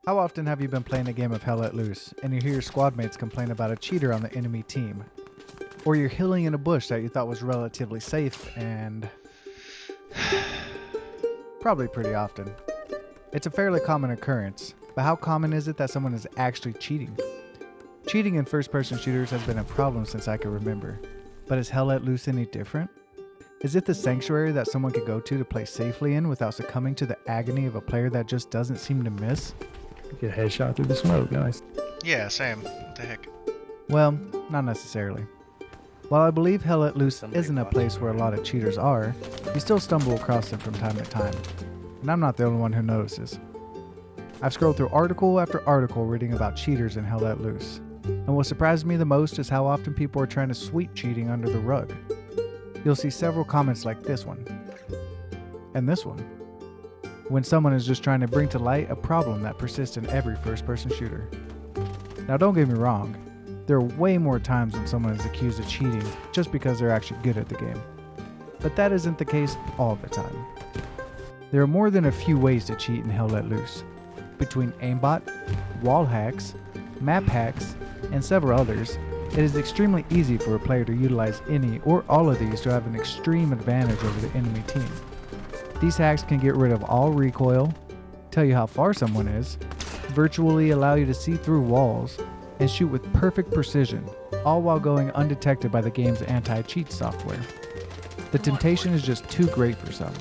How often have you been playing a game of Hell Let Loose and you hear your squad mates complain about a cheater on the enemy team? Or you're healing in a bush that you thought was relatively safe and... Probably pretty often. It's a fairly common occurrence, but how common is it that someone is actually cheating? Cheating in first-person shooters has been a problem since I can remember, but is Hell Let Loose any different? Is it the sanctuary that someone could go to play safely in without succumbing to the agony of a player that just doesn't seem to miss? Get a headshot through the smoke, guys. Yeah, same. What the heck? Well, not necessarily. While I believe Hell Let Loose isn't a place where a lot of cheaters are, you still stumble across them from time to time. And I'm not the only one who notices. I've scrolled through article after article reading about cheaters in Hell Let Loose. And what surprised me the most is how often people are trying to sweep cheating under the rug. You'll see several comments like this one. And this one. When someone is just trying to bring to light a problem that persists in every first-person shooter. Now don't get me wrong, there are way more times when someone is accused of cheating just because they're actually good at the game. But that isn't the case all the time. There are more than a few ways to cheat in Hell Let Loose. Between aimbot, wall hacks, map hacks, and several others, it is extremely easy for a player to utilize any or all of these to have an extreme advantage over the enemy team. These hacks can get rid of all recoil, tell you how far someone is, virtually allow you to see through walls, and shoot with perfect precision, all while going undetected by the game's anti-cheat software. The temptation is just too great for some.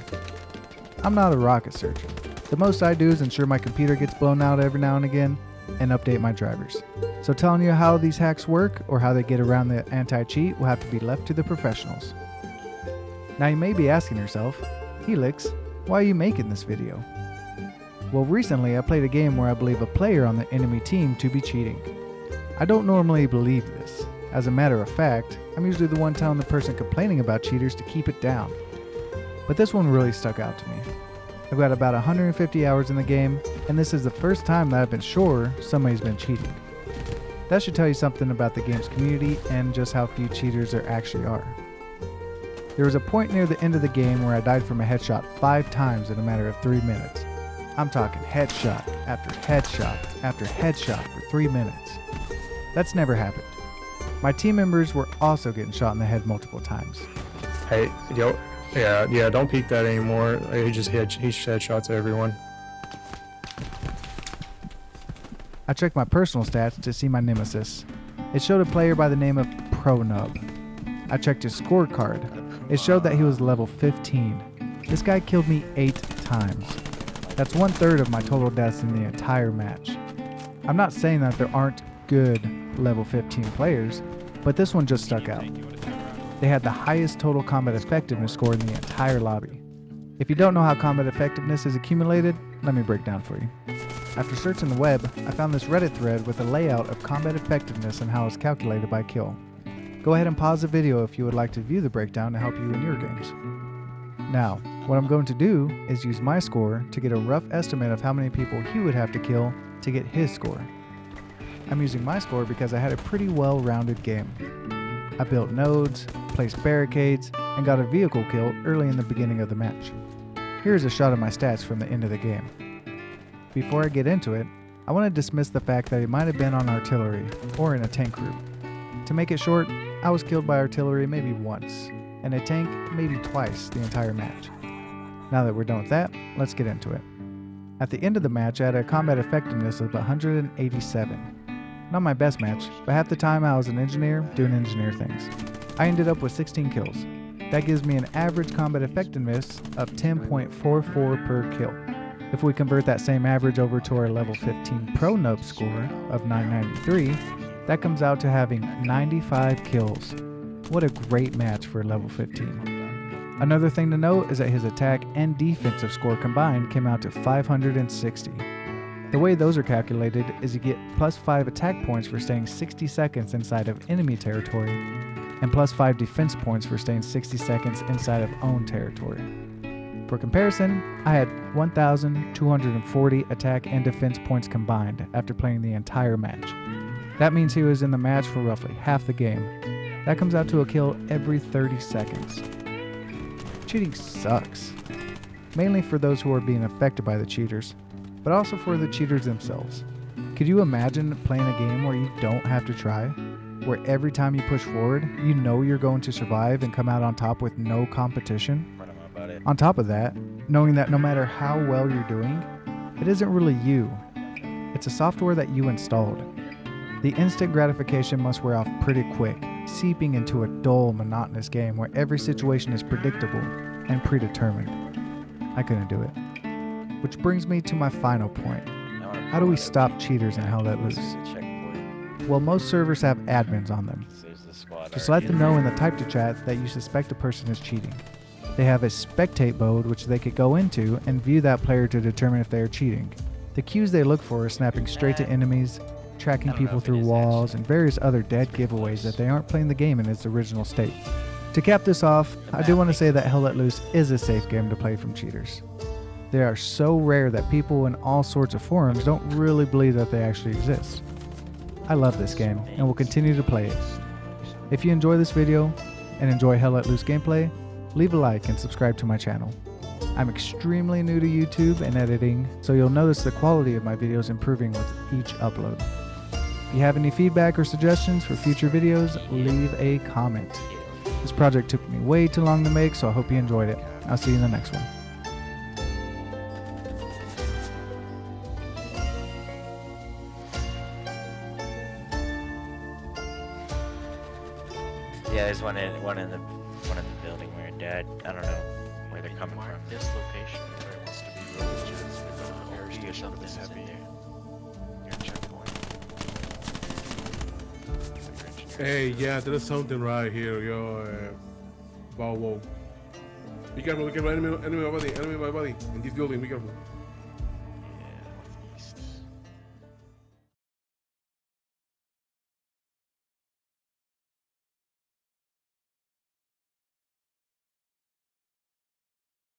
I'm not a rocket surgeon. The most I do is ensure my computer gets blown out every now and again, and update my drivers. So telling you how these hacks work or how they get around the anti-cheat will have to be left to the professionals. Now you may be asking yourself, Helix, why are you making this video? Well, recently I played a game where I believe a player on the enemy team to be cheating. I don't normally believe this. As a matter of fact, I'm usually the one telling the person complaining about cheaters to keep it down. But this one really stuck out to me. I've got about 150 hours in the game, and this is the first time that I've been sure somebody's been cheating. That should tell you something about the game's community and just how few cheaters there actually are. There was a point near the end of the game where I died from a headshot 5 times in a matter of 3 minutes. I'm talking headshot after headshot after headshot for 3 minutes. That's never happened. My team members were also getting shot in the head multiple times. Hey, yo, yeah, don't peek that anymore. He headshots to everyone. I checked my personal stats to see my nemesis. It showed a player by the name of ProNub. I checked his scorecard. It showed that he was level 15. This guy killed me 8 times. That's 1/3 of my total deaths in the entire match. I'm not saying that there aren't good level 15 players, but this one just stuck out. They had the highest total combat effectiveness score in the entire lobby. If you don't know how combat effectiveness is accumulated, let me break down for you. After searching the web, I found this Reddit thread with a layout of combat effectiveness and how it's calculated by kill. Go ahead and pause the video if you would like to view the breakdown to help you in your games. Now, what I'm going to do is use my score to get a rough estimate of how many people he would have to kill to get his score. I'm using my score because I had a pretty well-rounded game. I built nodes, placed barricades, and got a vehicle kill early in the beginning of the match. Here's a shot of my stats from the end of the game. Before I get into it, I want to dismiss the fact that he might have been on artillery or in a tank group. To make it short, I was killed by artillery maybe once, and a tank maybe twice the entire match. Now that we're done with that, let's get into it. At the end of the match, I had a combat effectiveness of 187. Not my best match, but half the time I was an engineer doing engineer things. I ended up with 16 kills. That gives me an average combat effectiveness of 10.44 per kill. If we convert that same average over to our level 15 ProNub score of 993, that comes out to having 95 kills. What a great match for level 15. Another thing to note is that his attack and defensive score combined came out to 560. The way those are calculated is you get +5 attack points for staying 60 seconds inside of enemy territory, and +5 defense points for staying 60 seconds inside of own territory. For comparison, I had 1,240 attack and defense points combined after playing the entire match. That means he was in the match for roughly half the game. That comes out to a kill every 30 seconds. Cheating sucks, mainly for those who are being affected by the cheaters. but also for the cheaters themselves. Could you imagine playing a game where you don't have to try? Where every time you push forward, you know you're going to survive and come out on top with no competition? On top of that, knowing that no matter how well you're doing, it isn't really you. It's a software that you installed. The instant gratification must wear off pretty quick, seeping into a dull, monotonous game where every situation is predictable and predetermined. I couldn't do it. Which brings me to my final point. How do we stop cheaters and Hell Let Loose? Well, most servers have admins on them. Just let them know in the type to chat that you suspect a person is cheating. They have a spectate mode which they could go into and view that player to determine if they are cheating. The cues they look for are snapping straight to enemies, tracking people through walls, and various other dead giveaways that they aren't playing the game in its original state. To cap this off, I do want to say that Hell Let Loose is a safe game to play from cheaters. They are so rare that people in all sorts of forums don't really believe that they actually exist. I love this game and will continue to play it. If you enjoy this video and enjoy Hell Let Loose gameplay, leave a like and subscribe to my channel. I'm extremely new to YouTube and editing, so you'll notice the quality of my videos improving with each upload. If you have any feedback or suggestions for future videos, leave a comment. This project took me way too long to make, so I hope you enjoyed it. I'll see you in the next one. Yeah, there's one in the building where it died. I don't know where they're coming from. This location where it wants to be villages with an air station with this heavy near checkpoint. Hey, yeah, there's something right here, yo. Bow wow. Be careful, enemy by body, in this building, be careful.